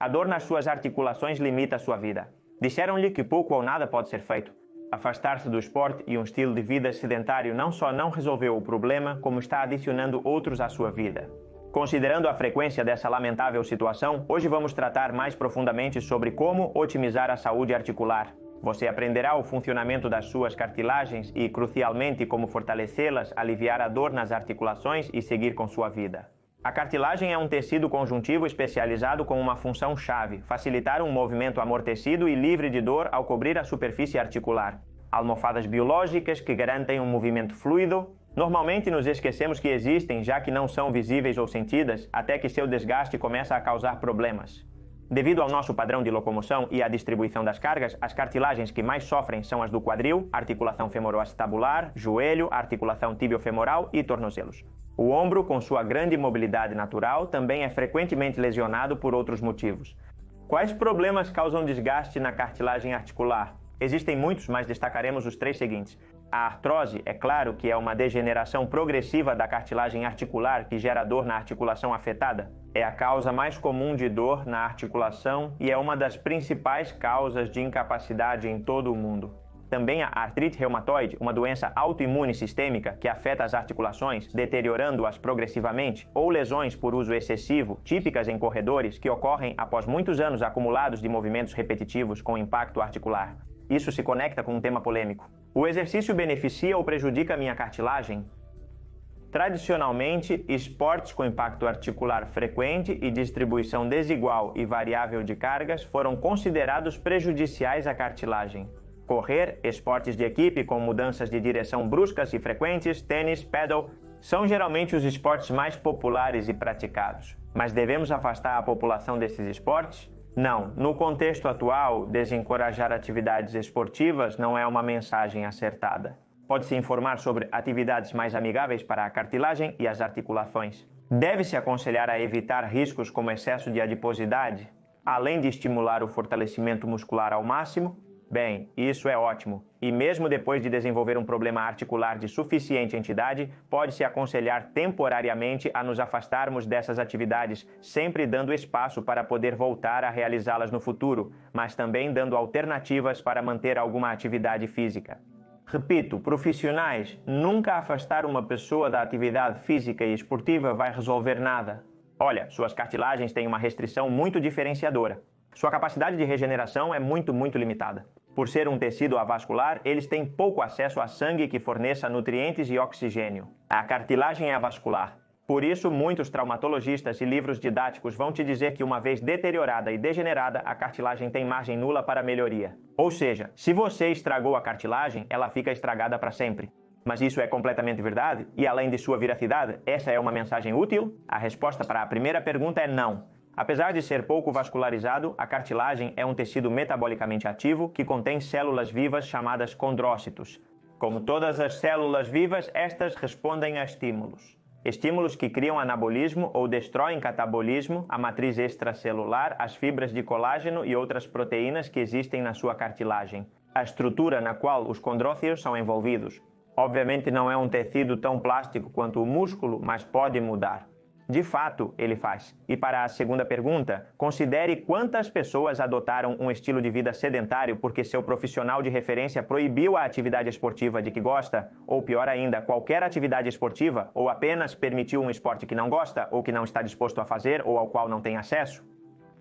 A dor nas suas articulações limita a sua vida. Disseram-lhe que pouco ou nada pode ser feito. Afastar-se do esporte e um estilo de vida sedentário não só não resolveu o problema, como está adicionando outros à sua vida. Considerando a frequência dessa lamentável situação, hoje vamos tratar mais profundamente sobre como otimizar a saúde articular. Você aprenderá o funcionamento das suas cartilagens e, crucialmente, como fortalecê-las, aliviar a dor nas articulações e seguir com sua vida. A cartilagem é um tecido conjuntivo especializado com uma função-chave: facilitar um movimento amortecido e livre de dor ao cobrir a superfície articular. Almofadas biológicas que garantem um movimento fluido. Normalmente nos esquecemos que existem, já que não são visíveis ou sentidas, até que seu desgaste começa a causar problemas. Devido ao nosso padrão de locomoção e à distribuição das cargas, as cartilagens que mais sofrem são as do quadril, articulação femoroacetabular, joelho, articulação tibiofemoral e tornozelos. O ombro, com sua grande mobilidade natural, também é frequentemente lesionado por outros motivos. Quais problemas causam desgaste na cartilagem articular? Existem muitos, mas destacaremos os 3 seguintes. A artrose, é claro que é uma degeneração progressiva da cartilagem articular que gera dor na articulação afetada. É a causa mais comum de dor na articulação e é uma das principais causas de incapacidade em todo o mundo. Também a artrite reumatoide, uma doença autoimune sistêmica que afeta as articulações, deteriorando-as progressivamente, ou lesões por uso excessivo, típicas em corredores, que ocorrem após muitos anos acumulados de movimentos repetitivos com impacto articular. Isso se conecta com um tema polêmico. O exercício beneficia ou prejudica a minha cartilagem? Tradicionalmente, esportes com impacto articular frequente e distribuição desigual e variável de cargas foram considerados prejudiciais à cartilagem. Correr, esportes de equipe com mudanças de direção bruscas e frequentes, tênis, paddle, são geralmente os esportes mais populares e praticados. Mas devemos afastar a população desses esportes? Não. No contexto atual, desencorajar atividades esportivas não é uma mensagem acertada. Pode-se informar sobre atividades mais amigáveis para a cartilagem e as articulações. Deve-se aconselhar a evitar riscos como excesso de adiposidade, além de estimular o fortalecimento muscular ao máximo. Bem, isso é ótimo. E mesmo depois de desenvolver um problema articular de suficiente entidade, pode-se aconselhar temporariamente a nos afastarmos dessas atividades, sempre dando espaço para poder voltar a realizá-las no futuro, mas também dando alternativas para manter alguma atividade física. Repito, profissionais, nunca afastar uma pessoa da atividade física e esportiva vai resolver nada. Olha, suas cartilagens têm uma restrição muito diferenciadora. Sua capacidade de regeneração é muito limitada. Por ser um tecido avascular, eles têm pouco acesso a sangue que forneça nutrientes e oxigênio. A cartilagem é avascular. Por isso, muitos traumatologistas e livros didáticos vão te dizer que uma vez deteriorada e degenerada, a cartilagem tem margem nula para melhoria. Ou seja, se você estragou a cartilagem, ela fica estragada para sempre. Mas isso é completamente verdade? E além de sua veracidade, essa é uma mensagem útil? A resposta para a primeira pergunta é não. Apesar de ser pouco vascularizado, a cartilagem é um tecido metabolicamente ativo que contém células vivas chamadas condrócitos. Como todas as células vivas, estas respondem a estímulos. Estímulos que criam anabolismo ou destroem catabolismo, a matriz extracelular, as fibras de colágeno e outras proteínas que existem na sua cartilagem, a estrutura na qual os condrócitos são envolvidos. Obviamente não é um tecido tão plástico quanto o músculo, mas pode mudar. De fato, ele faz. E para a segunda pergunta, considere quantas pessoas adotaram um estilo de vida sedentário porque seu profissional de referência proibiu a atividade esportiva de que gosta, ou pior ainda, qualquer atividade esportiva, ou apenas permitiu um esporte que não gosta, ou que não está disposto a fazer, ou ao qual não tem acesso.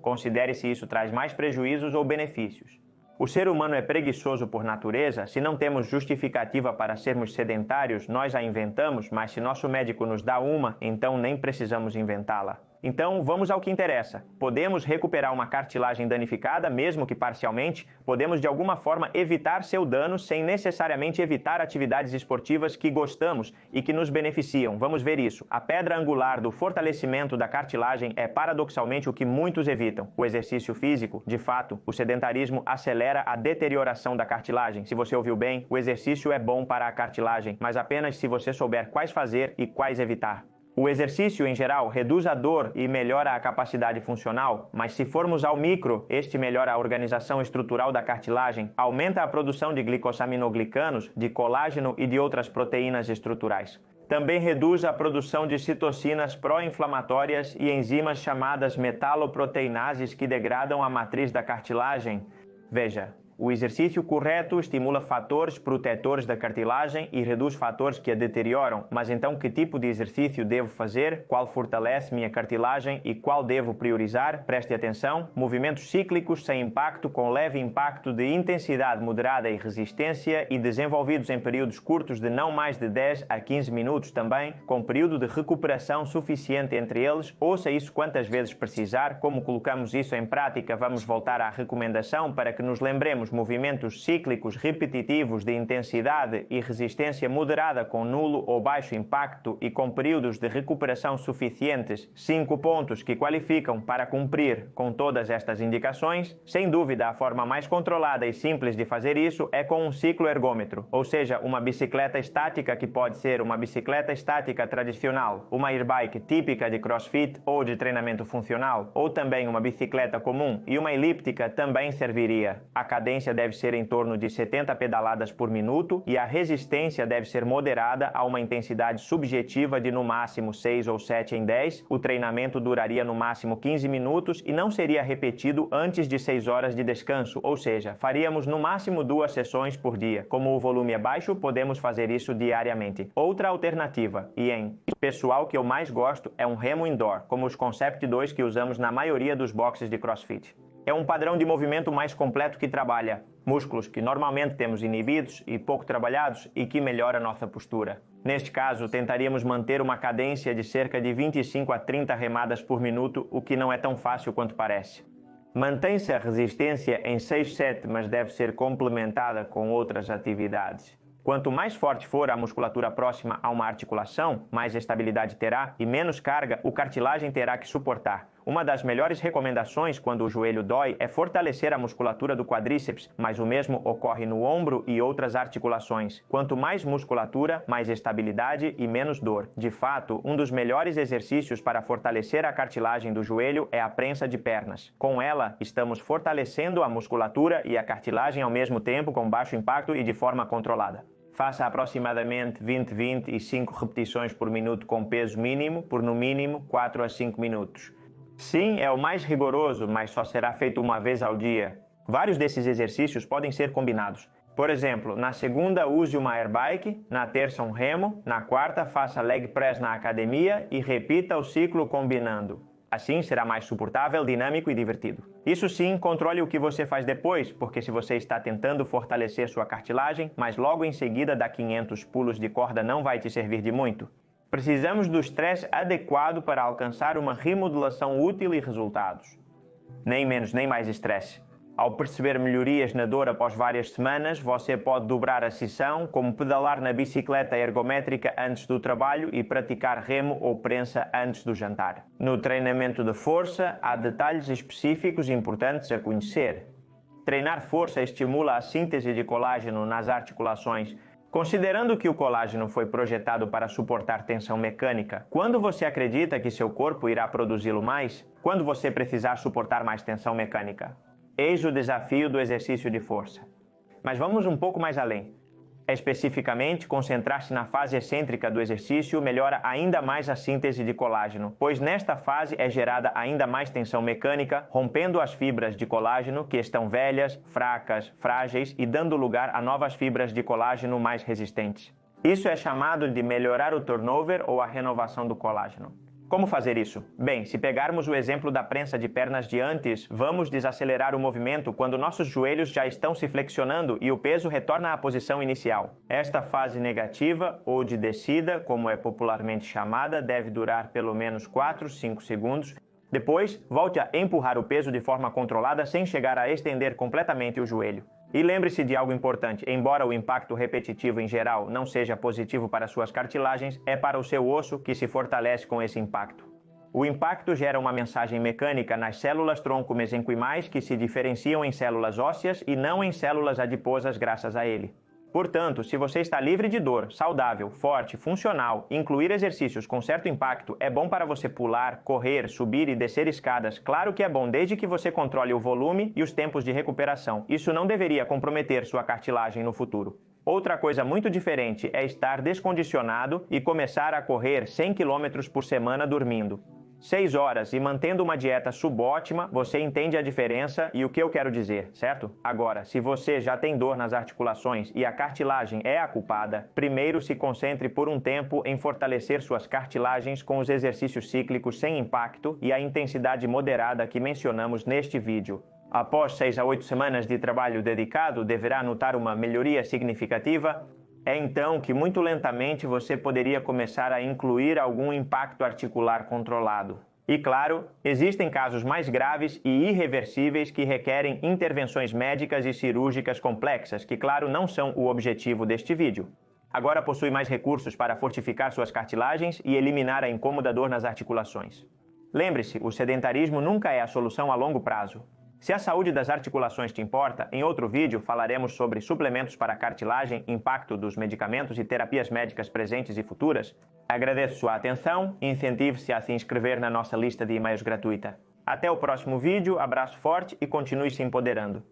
Considere se isso traz mais prejuízos ou benefícios. O ser humano é preguiçoso por natureza. Se não temos justificativa para sermos sedentários, nós a inventamos, mas se nosso médico nos dá uma, então nem precisamos inventá-la. Então, vamos ao que interessa. Podemos recuperar uma cartilagem danificada, mesmo que parcialmente? Podemos, de alguma forma, evitar seu dano sem necessariamente evitar atividades esportivas que gostamos e que nos beneficiam. Vamos ver isso. A pedra angular do fortalecimento da cartilagem é, paradoxalmente, o que muitos evitam: o exercício físico. De fato, o sedentarismo acelera a deterioração da cartilagem. Se você ouviu bem, o exercício é bom para a cartilagem, mas apenas se você souber quais fazer e quais evitar. O exercício, em geral, reduz a dor e melhora a capacidade funcional, mas se formos ao micro, este melhora a organização estrutural da cartilagem, aumenta a produção de glicosaminoglicanos, de colágeno e de outras proteínas estruturais. Também reduz a produção de citocinas pró-inflamatórias e enzimas chamadas metaloproteinases que degradam a matriz da cartilagem. Veja, o exercício correto estimula fatores protetores da cartilagem e reduz fatores que a deterioram. Mas então, que tipo de exercício devo fazer? Qual fortalece minha cartilagem e qual devo priorizar? Preste atenção. Movimentos cíclicos sem impacto, com leve impacto de intensidade moderada e resistência e desenvolvidos em períodos curtos de não mais de 10 a 15 minutos também, com período de recuperação suficiente entre eles. Ouça isso quantas vezes precisar. Como colocamos isso em prática, vamos voltar à recomendação para que nos lembremos. Movimentos cíclicos repetitivos de intensidade e resistência moderada com nulo ou baixo impacto e com períodos de recuperação suficientes. 5 pontos que qualificam para cumprir com todas estas indicações. Sem dúvida, a forma mais controlada e simples de fazer isso é com um ciclo ergômetro, ou seja, uma bicicleta estática que pode ser uma bicicleta estática tradicional, uma airbike típica de CrossFit ou de treinamento funcional, ou também uma bicicleta comum, e uma elíptica também serviria. A cadência deve ser em torno de 70 pedaladas por minuto e a resistência deve ser moderada a uma intensidade subjetiva de no máximo 6 ou 7 em 10. O treinamento duraria no máximo 15 minutos e não seria repetido antes de 6 horas de descanso, ou seja, faríamos no máximo 2 sessões por dia. Como o volume é baixo, podemos fazer isso diariamente. Outra alternativa, e em pessoal que eu mais gosto, é um remo indoor, como os Concept 2 que usamos na maioria dos boxes de CrossFit. É um padrão de movimento mais completo que trabalha músculos que normalmente temos inibidos e pouco trabalhados e que melhora nossa postura. Neste caso, tentaríamos manter uma cadência de cerca de 25 a 30 remadas por minuto, o que não é tão fácil quanto parece. Mantém-se a resistência em 6-7, mas deve ser complementada com outras atividades. Quanto mais forte for a musculatura próxima a uma articulação, mais estabilidade terá e menos carga o cartilagem terá que suportar. Uma das melhores recomendações quando o joelho dói é fortalecer a musculatura do quadríceps, mas o mesmo ocorre no ombro e outras articulações. Quanto mais musculatura, mais estabilidade e menos dor. De fato, um dos melhores exercícios para fortalecer a cartilagem do joelho é a prensa de pernas. Com ela, estamos fortalecendo a musculatura e a cartilagem ao mesmo tempo com baixo impacto e de forma controlada. Faça aproximadamente 20 e 5 repetições por minuto com peso mínimo por no mínimo 4 a 5 minutos. Sim, é o mais rigoroso, mas só será feito uma vez ao dia. Vários desses exercícios podem ser combinados. Por exemplo, na segunda use uma airbike, na terça um remo, na quarta faça leg press na academia e repita o ciclo combinando. Assim será mais suportável, dinâmico e divertido. Isso sim, controle o que você faz depois, porque se você está tentando fortalecer sua cartilagem, mas logo em seguida dá 500 pulos de corda não vai te servir de muito. Precisamos do estresse adequado para alcançar uma remodelação útil e resultados. Nem menos nem mais estresse. Ao perceber melhorias na dor após várias semanas, você pode dobrar a sessão, como pedalar na bicicleta ergométrica antes do trabalho e praticar remo ou prensa antes do jantar. No treinamento de força, há detalhes específicos importantes a conhecer. Treinar força estimula a síntese de colágeno nas articulações. Considerando que o colágeno foi projetado para suportar tensão mecânica, quando você acredita que seu corpo irá produzi-lo mais? Quando você precisar suportar mais tensão mecânica? Eis o desafio do exercício de força. Mas vamos um pouco mais além. Especificamente, concentrar-se na fase excêntrica do exercício melhora ainda mais a síntese de colágeno, pois nesta fase é gerada ainda mais tensão mecânica, rompendo as fibras de colágeno que estão velhas, fracas, frágeis e dando lugar a novas fibras de colágeno mais resistentes. Isso é chamado de melhorar o turnover ou a renovação do colágeno. Como fazer isso? Bem, se pegarmos o exemplo da prensa de pernas de antes, vamos desacelerar o movimento quando nossos joelhos já estão se flexionando e o peso retorna à posição inicial. Esta fase negativa, ou de descida, como é popularmente chamada, deve durar pelo menos 4-5 segundos. Depois, volte a empurrar o peso de forma controlada sem chegar a estender completamente o joelho. E lembre-se de algo importante, embora o impacto repetitivo em geral não seja positivo para suas cartilagens, é para o seu osso que se fortalece com esse impacto. O impacto gera uma mensagem mecânica nas células tronco mesenquimais que se diferenciam em células ósseas e não em células adiposas graças a ele. Portanto, se você está livre de dor, saudável, forte, funcional, incluir exercícios com certo impacto é bom para você pular, correr, subir e descer escadas. Claro que é bom desde que você controle o volume e os tempos de recuperação. Isso não deveria comprometer sua cartilagem no futuro. Outra coisa muito diferente é estar descondicionado e começar a correr 100 km por semana dormindo. 6 horas e mantendo uma dieta subótima, você entende a diferença e o que eu quero dizer, certo? Agora, se você já tem dor nas articulações e a cartilagem é a culpada, primeiro se concentre por um tempo em fortalecer suas cartilagens com os exercícios cíclicos sem impacto e a intensidade moderada que mencionamos neste vídeo. Após 6 a 8 semanas de trabalho dedicado, deverá notar uma melhoria significativa. É então que muito lentamente você poderia começar a incluir algum impacto articular controlado. E claro, existem casos mais graves e irreversíveis que requerem intervenções médicas e cirúrgicas complexas, que claro não são o objetivo deste vídeo. Agora possui mais recursos para fortificar suas cartilagens e eliminar a incômoda dor nas articulações. Lembre-se, o sedentarismo nunca é a solução a longo prazo. Se a saúde das articulações te importa, em outro vídeo falaremos sobre suplementos para cartilagem, impacto dos medicamentos e terapias médicas presentes e futuras. Agradeço sua atenção e incentive-se a se inscrever na nossa lista de e-mails gratuita. Até o próximo vídeo, abraço forte e continue se empoderando.